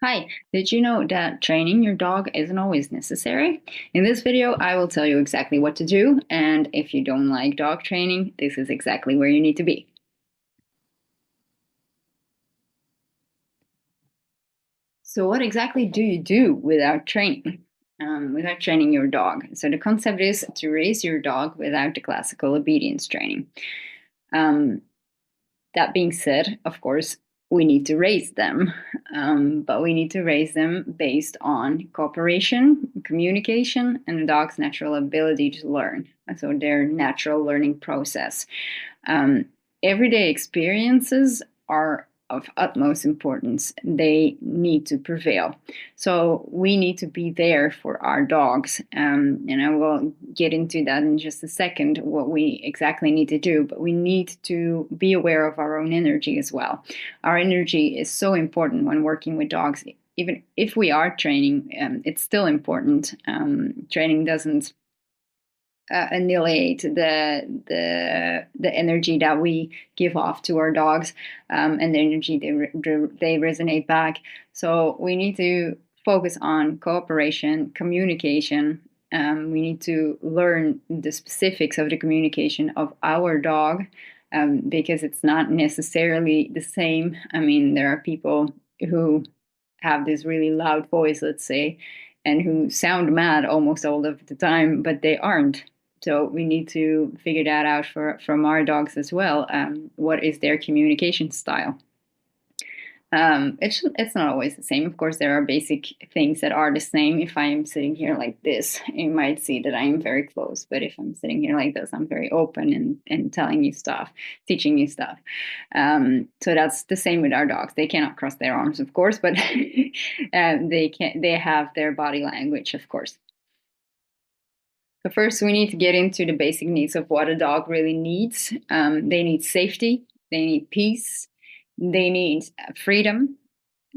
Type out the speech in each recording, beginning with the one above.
Hi, did you know that training your dog isn't always necessary? In this video, I will tell you exactly what to do, and if you don't like dog training, this is exactly where you need to be. So, what exactly do you do without training? Without training your dog. So, the concept is to raise your dog without the classical obedience training. Um, That being said, of course, we need to raise them, but we need to raise them based on cooperation, communication, and the dog's natural ability to learn. So their natural learning process. Um, Everyday experiences are of utmost importance. They need to prevail. So we need to be there for our dogs. And I will get into that in just a second, what we exactly need to do. But we need to be aware of our own energy as well. Our energy is so important when working with dogs. Even if we are training, it's still important. Training doesn't annihilate the energy that we give off to our dogs, and the energy they resonate back. So we need to focus on cooperation, communication. We need to learn the specifics of the communication of our dog, because it's not necessarily the same. I mean, there are people who have this really loud voice, let's say, and who sound mad almost all of the time, but they aren't. So we need to figure that out from our dogs as well. What is their communication style? It's not always the same. Of course, there are basic things that are the same. If I am sitting here like this, you might see that I am very close. But if I'm sitting here like this, I'm very open and telling you stuff, teaching you stuff. So that's the same with our dogs. They cannot cross their arms, of course, but they can. They have their body language, of course. So first, we need to get into the basic needs of what a dog really needs. They need safety. They need peace. They need freedom,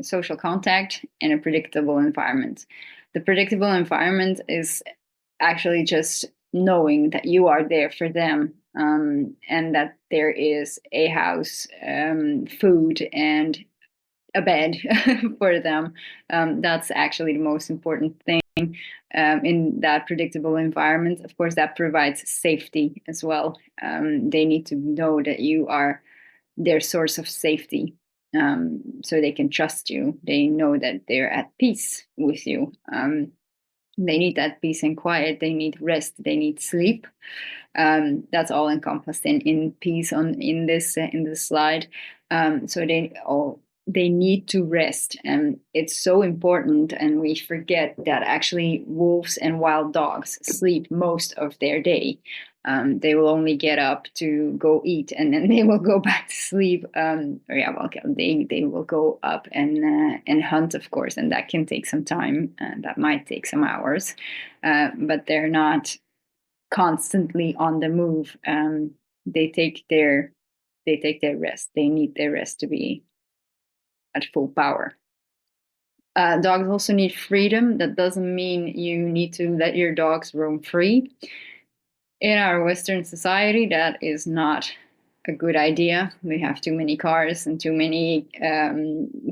social contact, and a predictable environment. The predictable environment is actually just knowing that you are there for them, and that there is a house, food, and a bed for them. That's actually the most important thing. In that predictable environment, of course, that provides safety as well. They need to know that you are their source of safety, so they can trust you. They know that they're at peace with you. They need that peace and quiet. They need rest. They need sleep. That's all encompassed in peace on in this slide. So they need to rest, and it's so important. And we forget that actually wolves and wild dogs sleep most of their day. They will only get up to go eat, and then they will go back to sleep. Or yeah, well, they will go up and hunt, of course, and that can take some time. That might take some hours, but they're not constantly on the move. They take their they take their rest. They need their rest to be at full power. Dogs also need freedom. That doesn't mean you need to let your dogs roam free. In our Western society, that is not a good idea. We have too many cars and too many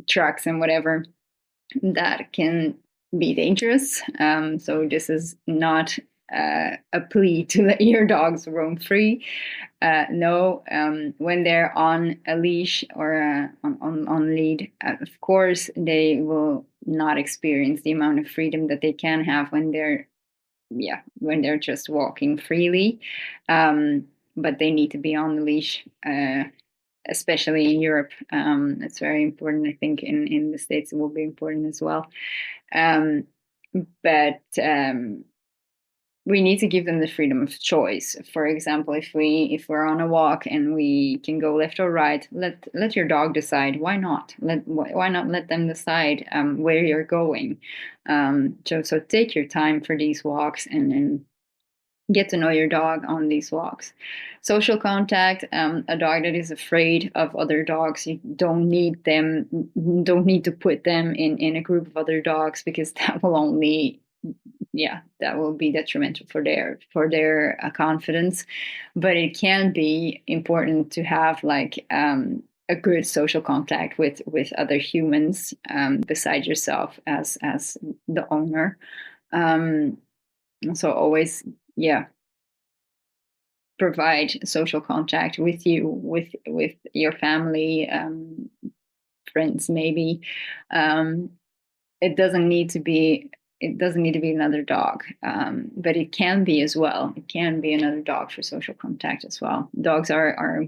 trucks and whatever that can be dangerous. So this is not a plea to let your dogs roam free. No, when they're on a leash or on lead, of course, they will not experience the amount of freedom that they can have when they're, yeah, when they're just walking freely. But they need to be on the leash. Especially in Europe, it's very important. I think in the States it will be important as well. Um, but we need to give them the freedom of choice. For example, if we're on a walk and we can go left or right, let your dog decide. Why not? Why not let them decide where you're going? So take your time for these walks and get to know your dog on these walks. Social contact, a dog that is afraid of other dogs, you don't need to put them in a group of other dogs, because that will only, yeah, that will be detrimental for their confidence. But it can be important to have like a good social contact with other humans, beside yourself as the owner. Um, so always, yeah, provide social contact with you, with your family, friends, maybe. Um, it doesn't need to be it doesn't need to be another dog, but it can be as well. It can be another dog for social contact as well. Dogs are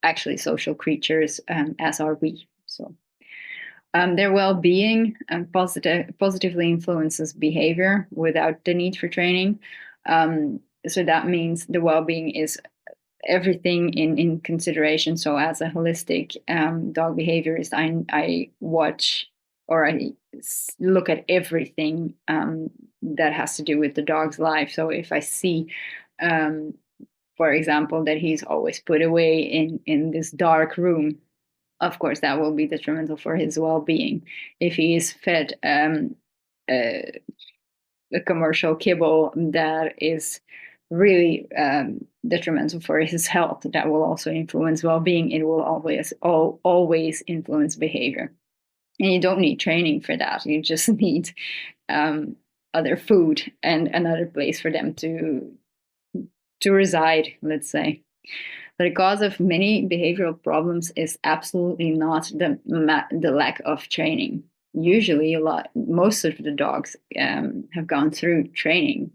actually social creatures, as are we. So their well-being positively influences behavior without the need for training. So that means the well-being is everything in consideration. So as a holistic dog behaviorist, I watch, or look at everything that has to do with the dog's life. So if I see, um, for example, that he's always put away in this dark room, of course that will be detrimental for his well-being. If he is fed a, a commercial kibble that is really detrimental for his health, that will also influence well-being. It will always influence behavior, and you don't need training for that. You just need um, other food and another place for them to reside, let's say. The cause of many behavioral problems is absolutely not the lack of training. Usually, most of the dogs have gone through training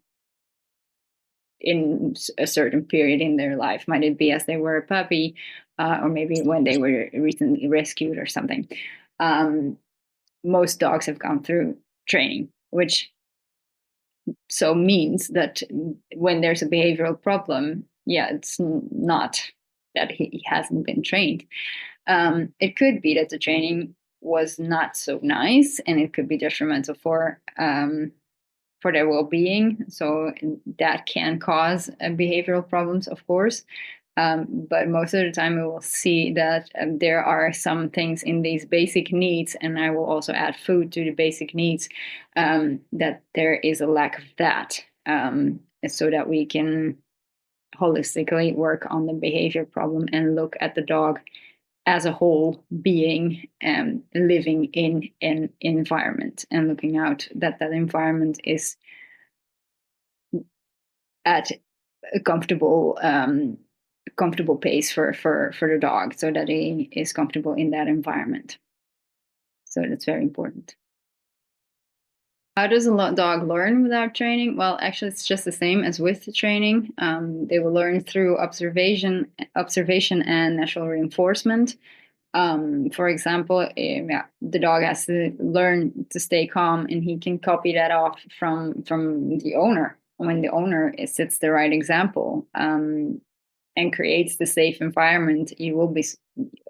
in a certain period in their life. Might it be as they were a puppy, or maybe when they were recently rescued or something. Most dogs have gone through training, which so means that when there's a behavioral problem, yeah, it's not that he hasn't been trained. It could be that the training was not so nice, and it could be detrimental for their well-being. So that can cause behavioral problems, of course. But most of the time, we will see that there are some things in these basic needs, and I will also add food to the basic needs, that there is a lack of that, so that we can holistically work on the behavior problem and look at the dog as a whole being, living in an environment, and looking out that that environment is at a comfortable pace for the dog, so that he is comfortable in that environment. So that's very important. How does a dog learn without training? Well, actually, it's just the same as with the training. They will learn through observation and natural reinforcement. For example, yeah, the dog has to learn to stay calm, and he can copy that off from the owner. When the owner sets the right example, and creates the safe environment, you will be,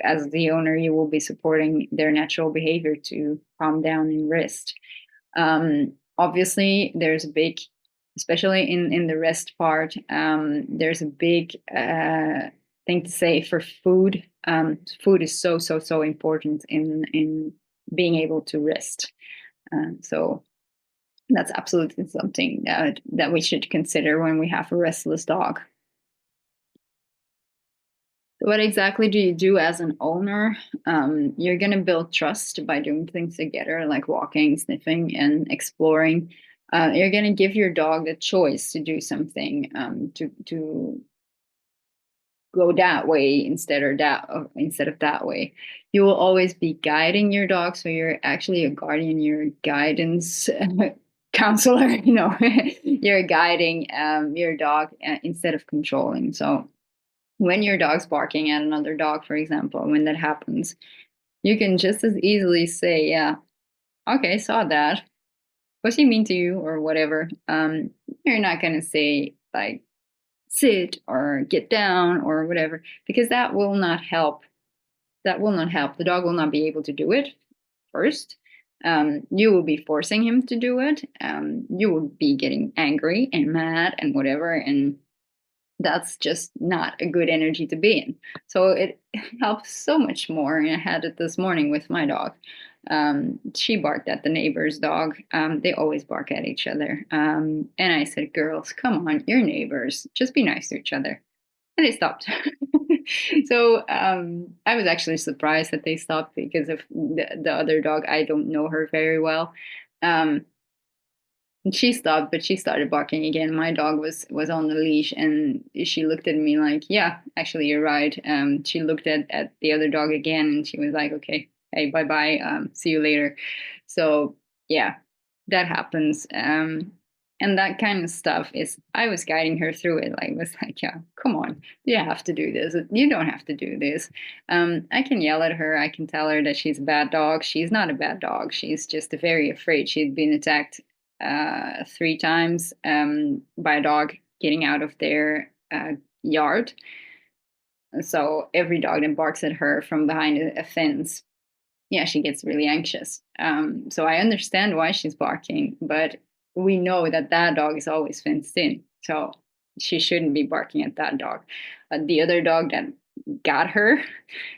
as the owner, you will be supporting their natural behavior to calm down and rest. Obviously, there's a big, especially in the rest part, there's a big thing to say for food. Food is so important in being able to rest. So that's absolutely something that we should consider when we have a restless dog. What exactly do you do as an owner? You're going to build trust by doing things together, like walking, sniffing, and exploring. You're going to give your dog the choice to do something, to go that way instead of that way. You will always be guiding your dog, so you're actually a guardian. You're a guidance counselor. You're guiding your dog, instead of controlling. So when your dog's barking at another dog, for example, when that happens, you can just as easily say, yeah, okay, saw that. Was he mean to you or whatever? You're not going to say, like, sit or get down or whatever, because that will not help. That will not help. The dog will not be able to do it first. You will be forcing him to do it. You will be getting angry and mad and whatever. And that's just not a good energy to be in. So it helps so much more. And I had it this morning with my dog. She barked at the neighbor's dog. They always bark at each other. And I said, girls, come on, you're neighbors. Just be nice to each other. And they stopped. So I was actually surprised that they stopped because of the other dog. I don't know her very well. Um, and she stopped, but she started barking again. My dog was on the leash, and she looked at me like, "Yeah, actually, you're right." She looked at the other dog again, and she was like, "Okay, hey, bye bye. See you later." So yeah, that happens. And that kind of stuff is. I was guiding her through it. Like, was like, "Yeah, come on, you have to do this. You don't have to do this." I can yell at her. I can tell her that she's a bad dog. She's not a bad dog. She's just very afraid. She'd been attacked 3 times by a dog getting out of their yard. So every dog that barks at her from behind a fence, yeah, she gets really anxious. So I understand why she's barking, but we know that that dog is always fenced in. So she shouldn't be barking at that dog. The other dog that got her,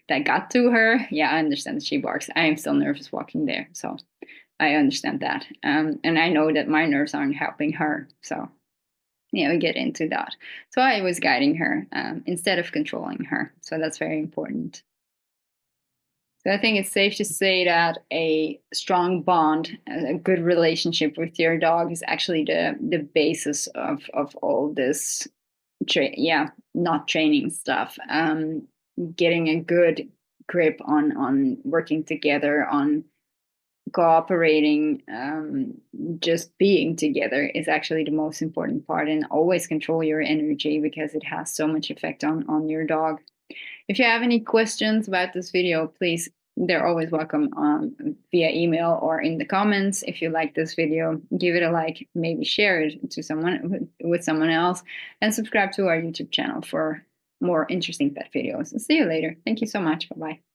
that got to her, yeah, I understand that she barks. I am still nervous walking there. So I understand that. And I know that my nerves aren't helping her. So, yeah, we get into that. So I was guiding her instead of controlling her. So that's very important. So I think it's safe to say that a strong bond, a good relationship with your dog is actually the basis of all this, yeah, not training stuff. Getting a good grip on working together, on cooperating, just being together is actually the most important part. And always control your energy because it has so much effect on your dog. If you have any questions about this video, please, they're always welcome via email or in the comments. If you like this video, give it a like, maybe share it to someone with someone else, and subscribe to our YouTube channel for more interesting pet videos. See you later. Thank you so much. Bye bye.